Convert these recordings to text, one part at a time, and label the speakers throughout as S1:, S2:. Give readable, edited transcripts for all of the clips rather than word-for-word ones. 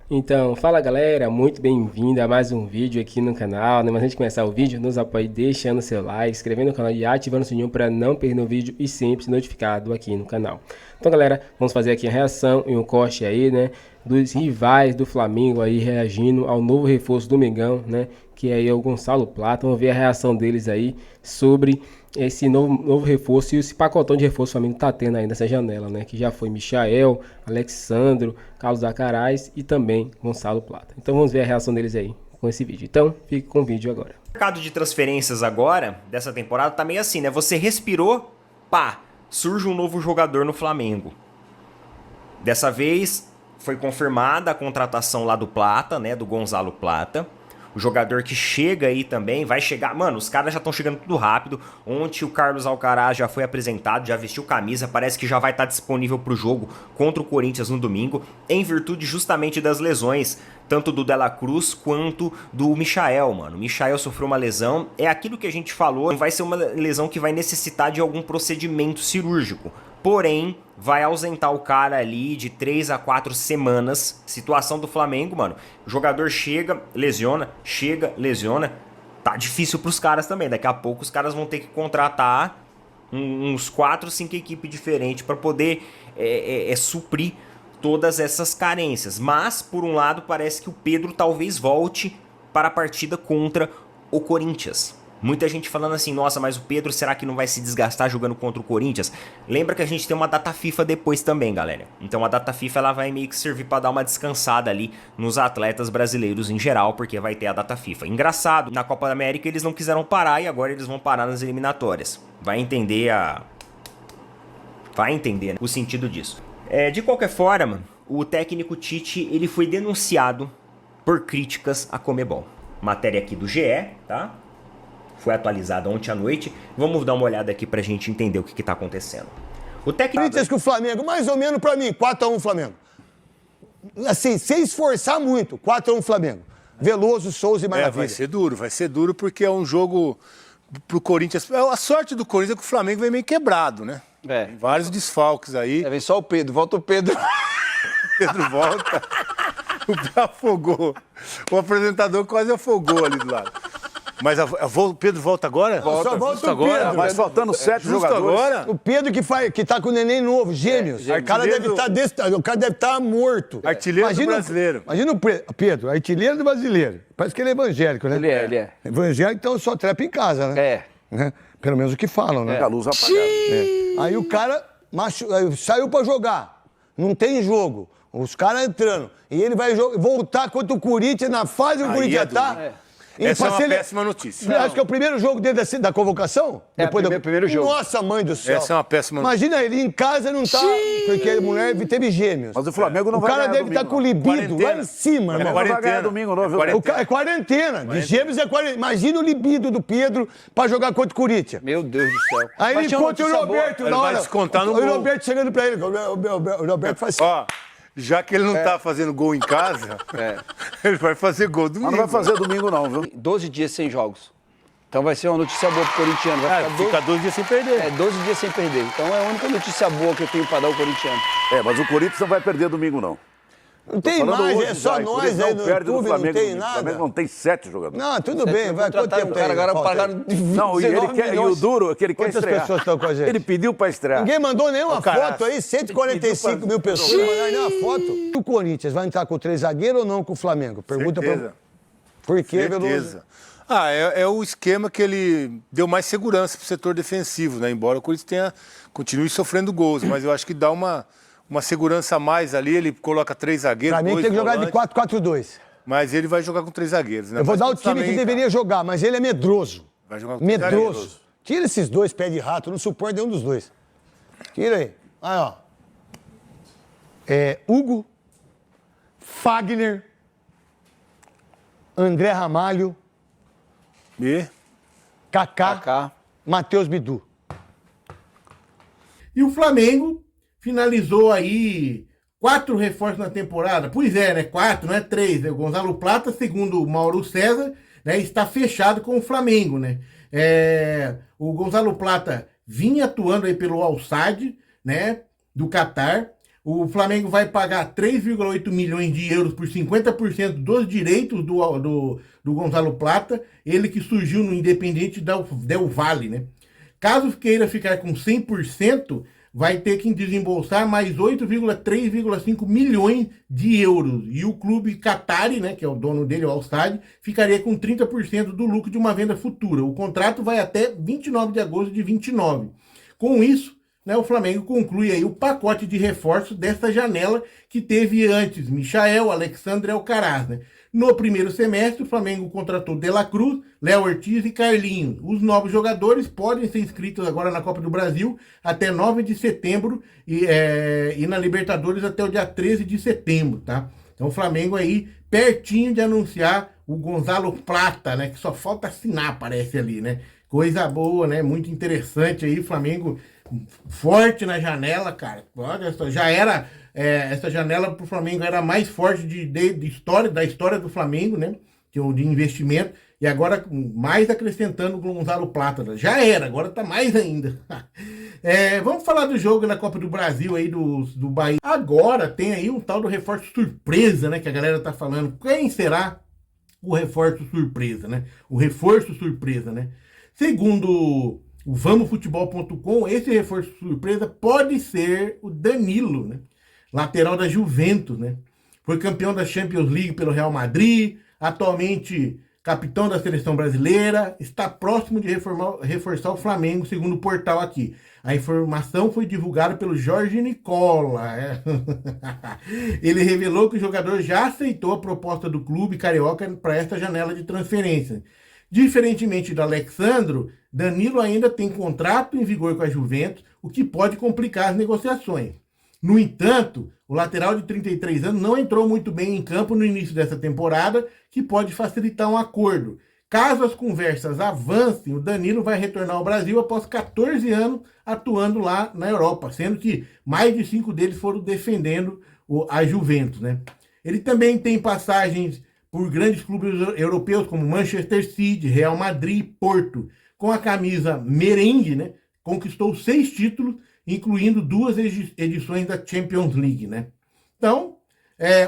S1: Então, fala galera, muito bem-vindo a mais um vídeo aqui no canal, né? Mas antes de começar o vídeo, nos apoie deixando seu like, inscrevendo no canal e ativando o sininho para não perder o vídeo e sempre ser notificado aqui no canal. Então galera, vamos fazer aqui a reação e um corte aí, né, dos rivais do Flamengo aí reagindo ao novo reforço do Mengão, né, que é aí o Gonçalo Plata. Vamos ver a reação deles aí sobre esse novo reforço e esse pacotão de reforço que o Flamengo tá tendo aí nessa janela, né, que já foi Michael, Alexandro, Carlos Acaraz e também Gonçalo Plata. Então vamos ver a reação deles aí com esse vídeo. Então fique com o vídeo agora.
S2: O mercado de transferências agora, dessa temporada, tá meio assim, né? Você respirou, pá, surge um novo jogador no Flamengo. Dessa vez foi confirmada a contratação lá do Plata, né? Do Gonçalo Plata. O jogador que chega aí também, vai chegar... Mano, os caras já estão chegando tudo rápido. Ontem o Carlos Alcaraz já foi apresentado, já vestiu camisa. Parece que já vai estar disponível para o jogo contra o Corinthians no domingo. Em virtude justamente das lesões, tanto do Dela Cruz quanto do Michael, mano. O Michael sofreu uma lesão. É aquilo que a gente falou, não vai ser uma lesão que vai necessitar de algum procedimento cirúrgico. Porém, vai ausentar o cara ali de 3 a 4 semanas. Situação do Flamengo, mano. O jogador chega, lesiona. Tá difícil pros caras também. Daqui a pouco os caras vão ter que contratar uns 4, 5 equipes diferentes para poder suprir todas essas carências. Mas, por um lado, parece que o Pedro talvez volte para a partida contra o Corinthians. Muita gente falando assim, nossa, mas o Pedro será que não vai se desgastar jogando contra o Corinthians? Lembra que a gente tem uma data FIFA depois também, galera. Então a data FIFA ela vai meio que servir para dar uma descansada ali nos atletas brasileiros em geral, porque vai ter a data FIFA. Engraçado, na Copa da América eles não quiseram parar e agora eles vão parar nas eliminatórias. Vai entender né, o sentido disso. De qualquer forma, o técnico Tite ele foi denunciado por críticas à Conmebol. Matéria aqui do GE, tá? Foi atualizada ontem à noite. Vamos dar uma olhada aqui pra gente entender o que tá acontecendo. O técnico...
S3: Corinthians que o Flamengo, mais ou menos pra mim, 4-1 Flamengo. Assim, sem esforçar muito, 4-1 Flamengo. Veloso, Souza e Maravilha.
S4: Vai ser duro porque é um jogo pro Corinthians. A sorte do Corinthians é que o Flamengo vem meio quebrado, né? Tem vários desfalques aí.
S5: Vem só o Pedro, volta o Pedro.
S4: Pedro volta. O pé afogou. O apresentador quase afogou ali do lado. Mas o Pedro volta agora?
S3: Só volta o
S4: agora?
S3: Pedro.
S4: Mas faltando 7 jogadores. Agora?
S3: O Pedro que tá com o neném novo, gêmeos. O cara deve estar morto.
S4: Artilheiro do brasileiro.
S3: Imagina o Pedro, artilheiro do brasileiro. Parece que ele é evangélico, né?
S5: Ele é.
S3: Evangélico, então só trepa em casa, né? Né? Pelo menos o que falam, né?
S5: A luz apagada.
S3: Aí o cara saiu pra jogar. Não tem jogo. Os caras entrando. E ele vai voltar contra o Corinthians na fase que o Corinthians tá.
S4: Essa é uma péssima notícia.
S3: Você acha que é o primeiro jogo dele da convocação?
S5: Depois do primeiro jogo.
S3: Nossa, mãe do céu.
S4: Essa é uma péssima notícia.
S3: Imagina, ele em casa não tá... Porque a mulher teve gêmeos.
S6: Mas o Flamengo não vai ganhar
S3: O cara deve estar com libido lá em cima, irmão.
S6: Não vai ganhar domingo, não, viu?
S3: É quarentena. De gêmeos é quarentena. Imagina o libido do Pedro pra jogar contra o Corinthians.
S5: Meu Deus do céu.
S3: Aí ele encontra o Roberto na hora.
S4: Vai descontar no
S3: O
S4: gol.
S3: Roberto chegando pra ele. O Roberto faz assim.
S4: Ó, já que ele não tá fazendo gol em casa, ele vai fazer gol domingo.
S6: Mas não vai fazer domingo, não, viu?
S5: 12 dias sem jogos. Então vai ser uma notícia boa pro corintiano. Vai
S4: Fica 12 dias sem perder.
S5: 12 dias sem perder. Então é a única notícia boa que eu tenho pra dar ao corintiano.
S6: Mas o Corinthians não vai perder domingo, não.
S3: Não tem mais, é só nós aí no
S6: perde
S3: YouTube, não tem
S6: O
S3: nada.
S6: Flamengo não tem 7 jogadores.
S3: Não, tudo bem, vai. Quanto tempo tem?
S5: Agora pagaram
S6: Não, e o duro é que ele quer
S3: Quantas
S6: estrear.
S3: pessoas estão com a gente?
S6: Ele pediu pra estrear.
S3: Ninguém mandou nenhuma
S4: Caraca.
S3: foto aí, 145 mil pessoas não mandaram nenhuma foto. O Corinthians vai entrar com 3 zagueiros ou não com o Flamengo? Pergunta
S4: Certeza.
S3: Por quê, Veloso?
S4: Certeza. É o esquema que ele deu mais segurança pro setor defensivo, né? Embora o Corinthians continue sofrendo gols, mas eu acho que dá uma segurança a mais ali, ele coloca 3 zagueiros.
S3: Pra mim tem que jogar de 4-4-2.
S4: Mas ele vai jogar com 3 zagueiros, né?
S3: Eu vou
S4: Mas
S3: dar o
S4: contra
S3: time que
S4: Flamengo,
S3: deveria jogar, mas ele é medroso.
S4: Vai jogar com 3
S3: Medroso.
S4: zagueiros.
S3: Tira esses dois pés de rato, eu não suporto nenhum dos dois. Tira aí. Aí, ó. Hugo, Fagner, André Ramalho,
S4: E?
S3: Kaká, Matheus Bidu.
S7: E o Flamengo finalizou aí 4 reforços na temporada. Pois é, né? 4, não é 3. Né? O Gonçalo Plata, segundo o Mauro César, né, está fechado com o Flamengo, né? O Gonçalo Plata vinha atuando aí pelo Al Sadd, né? Do Catar. O Flamengo vai pagar 3,8 milhões de euros por 50% dos direitos do Gonzalo Plata, ele que surgiu no Independiente Del Valle, né? Caso queira ficar com 100%, vai ter que desembolsar mais 8,3,5 milhões de euros. E o clube Qatari, né, que é o dono dele, o Al-Sadd, ficaria com 30% do lucro de uma venda futura. O contrato vai até 29 de agosto de 29. Com isso, né, o Flamengo conclui aí o pacote de reforço dessa janela que teve antes Michael, Alexandre e Alcaraz, né? No primeiro semestre, o Flamengo contratou De La Cruz, Léo Ortiz e Carlinhos. Os novos jogadores podem ser inscritos agora na Copa do Brasil até 9 de setembro e na Libertadores até o dia 13 de setembro, tá? Então o Flamengo aí pertinho de anunciar o Gonzalo Plata, né? Que só falta assinar, parece ali, né? Coisa boa, né? Muito interessante aí, o Flamengo forte na janela, cara. Olha só, já era... essa janela para o Flamengo era mais forte da história do Flamengo, né? De investimento. E agora mais acrescentando o Gonzalo Plata. Já era, agora tá mais ainda. Vamos falar do jogo na Copa do Brasil aí do Bahia. Agora tem aí um tal do reforço surpresa, né? Que a galera tá falando. Quem será o reforço surpresa, né? O reforço surpresa, né? Segundo o VamosFutebol.com, esse reforço surpresa pode ser o Danilo, né? Lateral da Juventus, né? Foi campeão da Champions League pelo Real Madrid, atualmente capitão da seleção brasileira, está próximo de reforçar o Flamengo, segundo o portal aqui. A informação foi divulgada pelo Jorge Nicola. Ele revelou que o jogador já aceitou a proposta do clube carioca para esta janela de transferência. Diferentemente do Alexandro, Danilo ainda tem contrato em vigor com a Juventus, o que pode complicar as negociações. No entanto, o lateral de 33 anos não entrou muito bem em campo no início dessa temporada, que pode facilitar um acordo. Caso as conversas avancem, o Danilo vai retornar ao Brasil após 14 anos atuando lá na Europa, sendo que mais de 5 deles foram defendendo a Juventus, né? Ele também tem passagens por grandes clubes europeus como Manchester City, Real Madrid e Porto. Com a camisa merengue, né, conquistou 6 títulos, incluindo 2 edições da Champions League, né? Então,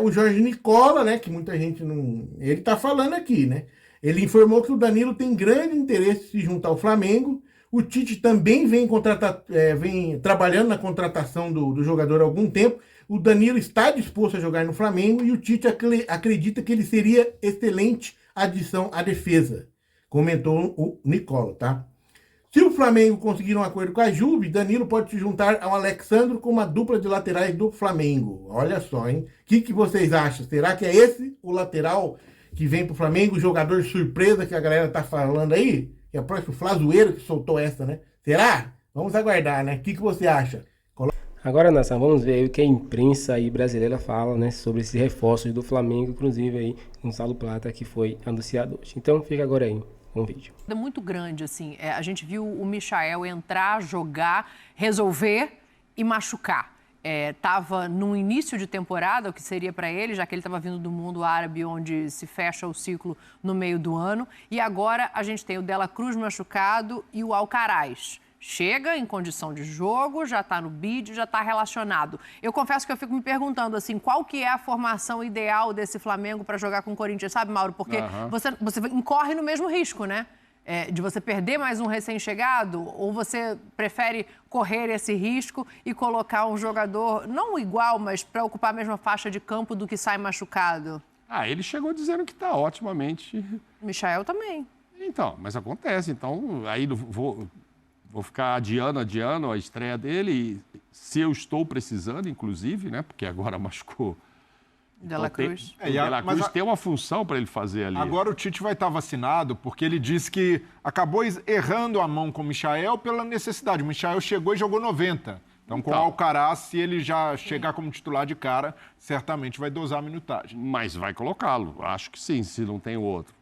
S7: o Jorge Nicola, né, que muita gente não... Ele tá falando aqui, né? Ele informou que o Danilo tem grande interesse em se juntar ao Flamengo. O Tite também vem trabalhando na contratação do jogador há algum tempo. O Danilo está disposto a jogar no Flamengo e o Tite acredita que ele seria excelente adição à defesa, comentou o Nicola, tá? Se o Flamengo conseguir um acordo com a Juve, Danilo pode se juntar ao Alexandre como a dupla de laterais do Flamengo. Olha só, hein? O que vocês acham? Será que é esse o lateral que vem pro Flamengo, o jogador surpresa que a galera tá falando aí? Que é o próximo Flazoeiro que soltou essa, né? Será? Vamos aguardar, né? O que você acha?
S1: Agora, Nação, vamos ver aí o que a imprensa aí brasileira fala, né, sobre esses reforços do Flamengo, inclusive aí Gonzalo Plata, que foi anunciado hoje. Então, fica agora aí com o vídeo.
S8: É muito grande, assim. A gente viu o Michael entrar, jogar, resolver e machucar. Estava no início de temporada, o que seria para ele, já que ele estava vindo do mundo árabe, onde se fecha o ciclo no meio do ano. E agora a gente tem o De La Cruz machucado e o Alcaraz. Chega em condição de jogo, já está no bid, já está relacionado. Eu confesso que eu fico me perguntando, assim, qual que é a formação ideal desse Flamengo para jogar com o Corinthians, sabe, Mauro? Porque você incorre no mesmo risco, né? De você perder mais um recém-chegado, ou você prefere correr esse risco e colocar um jogador, não igual, mas para ocupar a mesma faixa de campo do que sai machucado?
S9: Ele chegou dizendo que está otimamente.
S8: Michael também.
S9: Então, mas acontece. Então, aí vou ficar adiando a estreia dele, se eu estou precisando, inclusive, né? Porque agora machucou.
S8: De La Cruz.
S9: O De La Cruz tem uma função para ele fazer ali.
S10: Agora o Tite vai estar vacinado, porque ele disse que acabou errando a mão com o Michael pela necessidade. O Michael chegou e jogou 90. Então, com o Alcaraz, se ele já chegar como titular de cara, certamente vai dosar a minutagem.
S9: Mas vai colocá-lo. Acho que sim, se não tem o outro.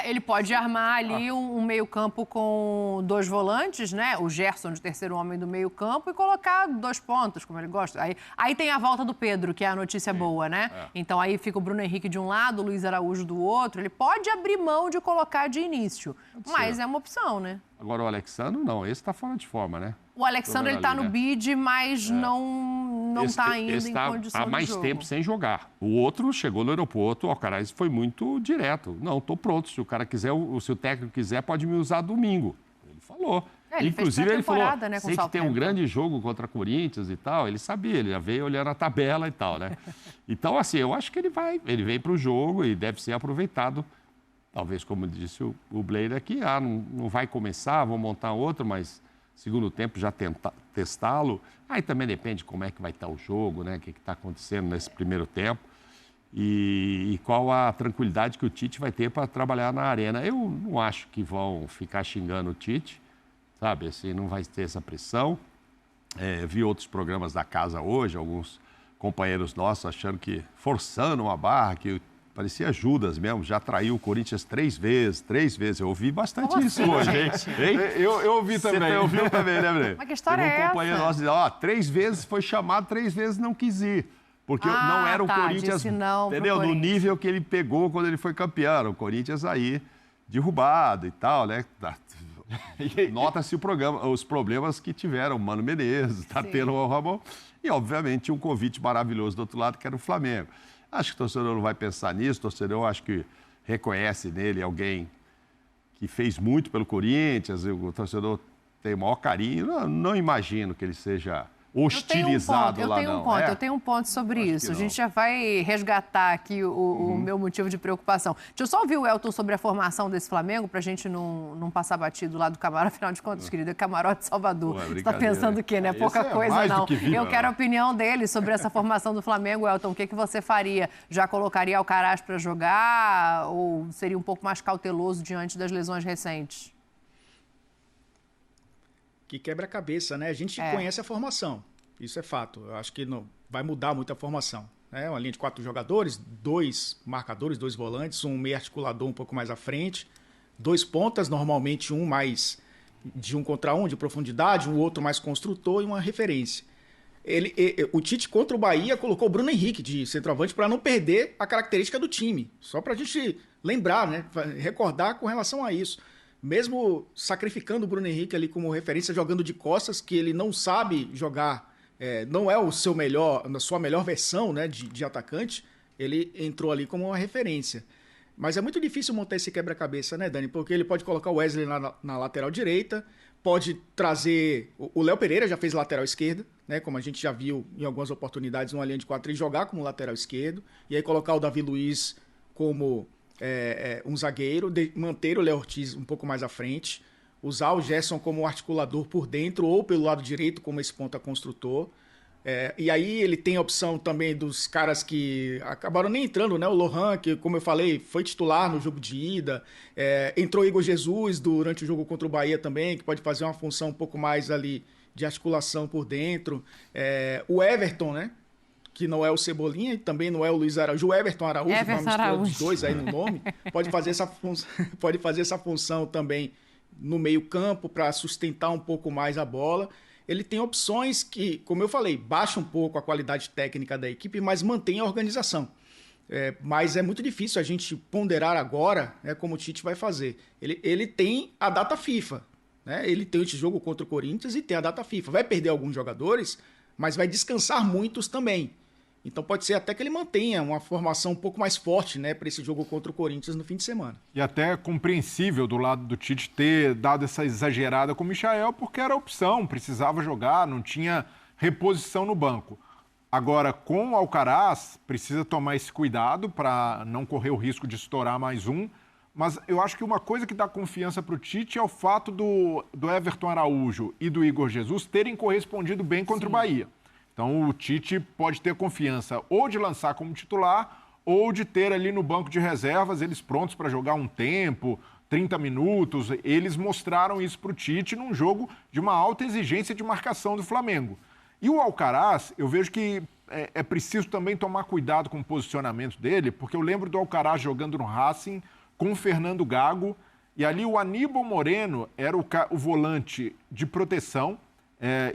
S8: Ele pode armar ali um meio-campo com 2 volantes, né? O Gerson de terceiro homem do meio-campo e colocar 2 pontos, como ele gosta. Aí tem a volta do Pedro, que é a notícia boa, né? Então aí fica o Bruno Henrique de um lado, o Luiz Araújo do outro. Ele pode abrir mão de colocar de início, mas é uma opção, né?
S9: Agora o Alexandre, não. Esse tá fora de forma, né?
S8: O Alexandre, ele tá no bid, mas não não está ainda
S9: esse
S8: em
S9: tá
S8: condição
S9: há mais
S8: de jogo.
S9: tempo sem jogar. O outro chegou no aeroporto, o Alcaraz foi muito direto. Não, estou pronto, se o cara quiser, se o técnico quiser, pode me usar domingo. Ele falou.
S8: Ele
S9: Inclusive, ele falou,
S8: né,
S9: sei que tem um grande jogo contra Corinthians e tal. Ele sabia, ele já veio olhando a tabela e tal, né? Então, assim, eu acho que ele vem para o jogo e deve ser aproveitado. Talvez, como disse o Blair aqui, não vai começar, vou montar outro, mas segundo tempo já testá-lo. Aí também depende como é que vai estar o jogo, né? O que está acontecendo nesse primeiro tempo. E qual a tranquilidade que o Tite vai ter para trabalhar na arena. Eu não acho que vão ficar xingando o Tite, sabe? Assim, não vai ter essa pressão. Vi outros programas da casa hoje, alguns companheiros nossos achando que, forçando uma barra, que parecia Judas mesmo, já traiu o Corinthians 3 vezes. Eu ouvi bastante isso hoje, hein?
S10: Eu ouvi também.
S9: Você ouviu também, né, Bre?
S8: Mas que história é essa?
S9: Teve um companheiro nosso dizendo, 3 vezes foi chamado, 3 vezes não quis ir. Porque não era o Corinthians, entendeu? No nível que ele pegou quando ele foi campeão. O Corinthians aí, derrubado e tal, né? Nota-se os problemas que tiveram o Mano Menezes, tá tendo o Ramon. E, obviamente, um convite maravilhoso do outro lado, que era o Flamengo. Acho que o torcedor não vai pensar nisso. O torcedor, acho que reconhece nele alguém que fez muito pelo Corinthians. O torcedor tem o maior carinho. Não imagino que ele seja hostilizado lá, não.
S8: Eu tenho um ponto sobre isso. A gente já vai resgatar aqui o meu motivo de preocupação. Deixa eu só ouvir o Elton sobre a formação desse Flamengo, para a gente não passar batido lá do camarote. Afinal de contas, querido, é camarote de Salvador. Você está pensando o quê, né? Pouca coisa, não. Eu quero a opinião dele sobre essa formação do Flamengo, Elton. O que você faria? Já colocaria Alcaraz para jogar ou seria um pouco mais cauteloso diante das lesões recentes?
S11: Que quebra a cabeça, né? A gente conhece a formação, isso é fato. Eu acho que não vai mudar muito a formação. Né? Uma linha de 4 jogadores, 2 marcadores, 2 volantes, um meio articulador um pouco mais à frente, 2 pontas, normalmente um mais de 1 contra 1, de profundidade, um outro mais construtor e uma referência. O Tite contra o Bahia colocou o Bruno Henrique de centroavante para não perder a característica do time. Só para a gente lembrar, né? Recordar com relação a isso. Mesmo sacrificando o Bruno Henrique ali como referência, jogando de costas, que ele não sabe jogar, não é na sua melhor versão, né, de atacante, ele entrou ali como uma referência. Mas é muito difícil montar esse quebra-cabeça, né, Dani? Porque ele pode colocar o Wesley na lateral direita, pode trazer... O Léo Pereira já fez lateral esquerda, né, como a gente já viu em algumas oportunidades numa linha de 4 e jogar como lateral esquerdo, e aí colocar o Davi Luiz como... um zagueiro, manter o Léo Ortiz um pouco mais à frente, usar o Gerson como articulador por dentro ou pelo lado direito como esse ponta construtor. E aí ele tem a opção também dos caras que acabaram nem entrando, né? O Lohan, que, como eu falei, foi titular no jogo de ida. Entrou Igor Jesus durante o jogo contra o Bahia também, que pode fazer uma função um pouco mais ali de articulação por dentro. O Everton, né? Que não é o Cebolinha e também não é o Luiz Araújo. O Everton Araújo, vamos os dois aí no nome, pode fazer essa função também no meio campo para sustentar um pouco mais a bola. Ele tem opções que, como eu falei, baixa um pouco a qualidade técnica da equipe, mas mantém a organização. Mas é muito difícil a gente ponderar agora, né, como o Tite vai fazer. Ele tem a data FIFA, né? Ele tem esse jogo contra o Corinthians e tem a data FIFA. Vai perder alguns jogadores, mas vai descansar muitos também. Então pode ser até que ele mantenha uma formação um pouco mais forte, né, para esse jogo contra o Corinthians no fim de semana.
S10: E até compreensível do lado do Tite ter dado essa exagerada com o Michael, porque era opção, precisava jogar, não tinha reposição no banco. Agora, com o Alcaraz, precisa tomar esse cuidado para não correr o risco de estourar mais um. Mas eu acho que uma coisa que dá confiança para o Tite é o fato do Everton Araújo e do Igor Jesus terem correspondido bem contra o Bahia. Então o Tite pode ter confiança ou de lançar como titular ou de ter ali no banco de reservas eles prontos para jogar um tempo, 30 minutos. Eles mostraram isso para o Tite num jogo de uma alta exigência de marcação do Flamengo. E o Alcaraz, eu vejo que é preciso também tomar cuidado com o posicionamento dele, porque eu lembro do Alcaraz jogando no Racing com o Fernando Gago, e ali o Aníbal Moreno era o volante de proteção,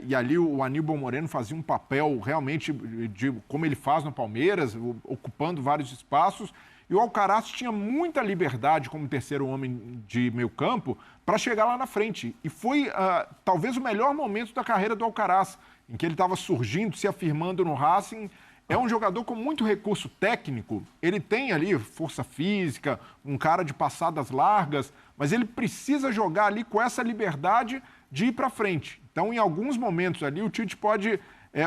S10: e ali o Aníbal Moreno fazia um papel realmente de como ele faz no Palmeiras, ocupando vários espaços, e o Alcaraz tinha muita liberdade como terceiro homem de meio campo para chegar lá na frente. E foi talvez o melhor momento da carreira do Alcaraz, em que ele estava surgindo, se afirmando no Racing. É um jogador com muito recurso técnico, ele tem ali força física, um cara de passadas largas, mas ele precisa jogar ali com essa liberdade de ir para frente. Então, em alguns momentos ali, o Tite pode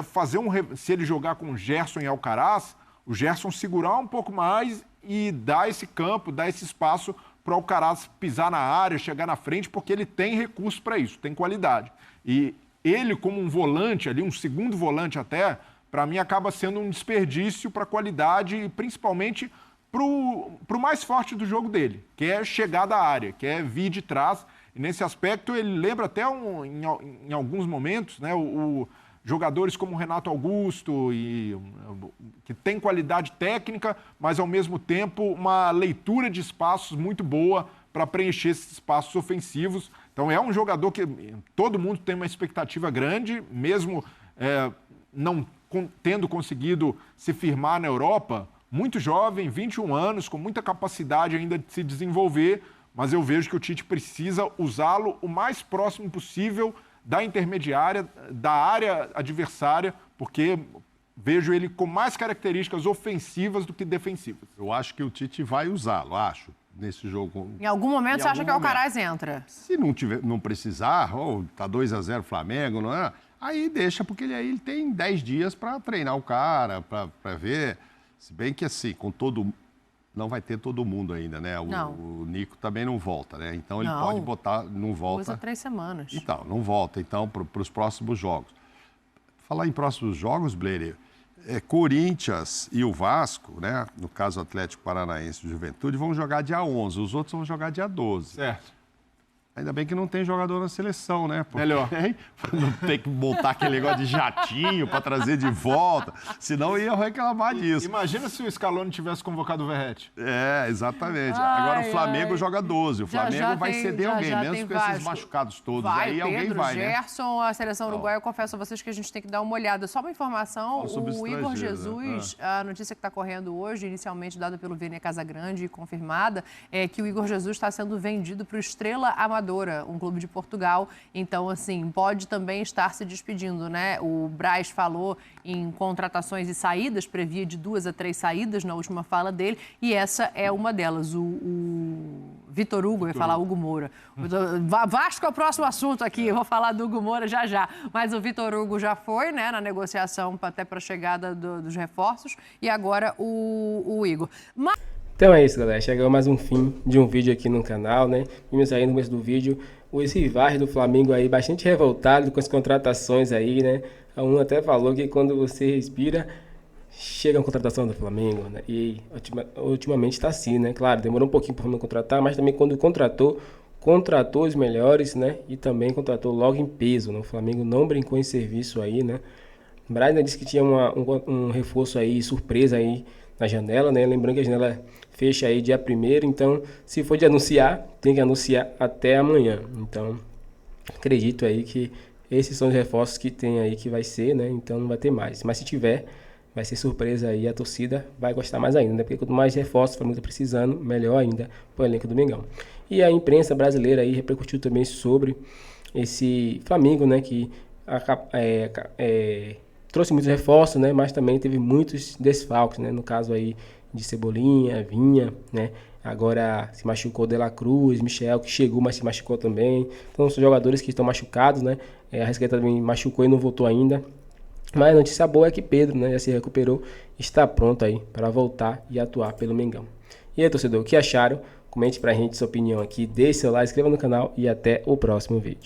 S10: fazer se ele jogar com o Gerson e Alcaraz, o Gerson segurar um pouco mais e dar esse campo, dar esse espaço para o Alcaraz pisar na área, chegar na frente, porque ele tem recurso para isso, tem qualidade. E ele, como um volante ali, um segundo volante até, para mim acaba sendo um desperdício para a qualidade e principalmente para o mais forte do jogo dele, que é chegar da área, que é vir de trás. E nesse aspecto ele lembra até em alguns momentos, né, jogadores como o Renato Augusto, que tem qualidade técnica, mas ao mesmo tempo uma leitura de espaços muito boa para preencher esses espaços ofensivos. Então é um jogador que todo mundo tem uma expectativa grande, mesmo não tendo conseguido se firmar na Europa, muito jovem, 21 anos, com muita capacidade ainda de se desenvolver, mas eu vejo que o Tite precisa usá-lo o mais próximo possível da intermediária, da área adversária, porque vejo ele com mais características ofensivas do que defensivas.
S9: Eu acho que o Tite vai usá-lo, nesse jogo.
S8: Em algum momento você acha que o Alcaraz entra?
S9: Se não precisar, tá 2-0 Flamengo, não é? Aí deixa, porque ele tem 10 dias para treinar o cara, para ver. Se bem que assim, não vai ter todo mundo ainda, né? O Nico também não volta, né? Então ele pode botar, não volta.
S8: 2 a 3 semanas.
S9: Então, não volta, então, para os próximos jogos. Falar em próximos jogos, Blair, Corinthians e o Vasco, né? No caso Atlético Paranaense e Juventude, vão jogar dia 11, os outros vão jogar dia 12.
S10: Certo.
S9: Ainda bem que não tem jogador na seleção, né? Porque
S10: melhor.
S9: Não tem que montar aquele negócio de jatinho para trazer de volta, senão ia reclamar disso.
S10: Imagina se o Scaloni tivesse convocado o Verratti.
S9: Exatamente. Agora o Flamengo joga 12, o Flamengo vai ceder alguém, mesmo com esses machucados todos. Aí
S8: Pedro,
S9: alguém vai,
S8: Gerson, a seleção uruguaia, eu confesso a vocês que a gente tem que dar uma olhada. Só uma informação, o Igor Jesus, a notícia que está correndo hoje, inicialmente dada pelo Vene Casagrande e confirmada, é que o Igor Jesus está sendo vendido para o Estrela Amadora, um clube de Portugal. Então, assim, pode também estar se despedindo, né? O Braz falou em contratações e saídas, previa de 2 a 3 saídas na última fala dele, e essa é uma delas. O Vitor Hugo, eu ia falar Hugo Moura. Vasco é o próximo assunto aqui, eu vou falar do Hugo Moura já. Mas o Vitor Hugo já foi, né, na negociação até para a chegada dos reforços, e agora o Igor.
S1: Então é isso, galera. Chegou mais um fim de um vídeo aqui no canal, né? Vimos aí no começo do vídeo os rivais do Flamengo aí bastante revoltados com as contratações aí, né? Um até falou que quando você respira, chega a contratação do Flamengo, né? E ultimamente está assim, né? Claro, demorou um pouquinho para o Flamengo contratar, mas também quando contratou os melhores, né? E também contratou logo em peso, né? O Flamengo não brincou em serviço aí, né? O Braz disse que tinha um reforço aí, surpresa aí na janela, né? Lembrando que a janela fecha aí dia 1º, então se for de anunciar, tem que anunciar até amanhã. Então, acredito aí que esses são os reforços que tem aí que vai ser, né? Então não vai ter mais. Mas se tiver, vai ser surpresa aí, a torcida vai gostar mais ainda, né? Porque quanto mais reforços o Flamengo tá precisando, melhor ainda pro elenco do Mengão. E a imprensa brasileira aí repercutiu também sobre esse Flamengo, né? Que trouxe muitos reforços, né? Mas também teve muitos desfalques, né? No caso aí de Cebolinha, Vinha, né? Agora se machucou De La Cruz, Michel, que chegou, mas se machucou também. Então são jogadores que estão machucados, né? A Arrascaeta também machucou e não voltou ainda. Mas a notícia boa é que Pedro, né, já se recuperou, está pronto aí para voltar e atuar pelo Mengão. E aí, torcedor, o que acharam? Comente pra gente sua opinião aqui, deixe seu like, inscreva no canal e até o próximo vídeo.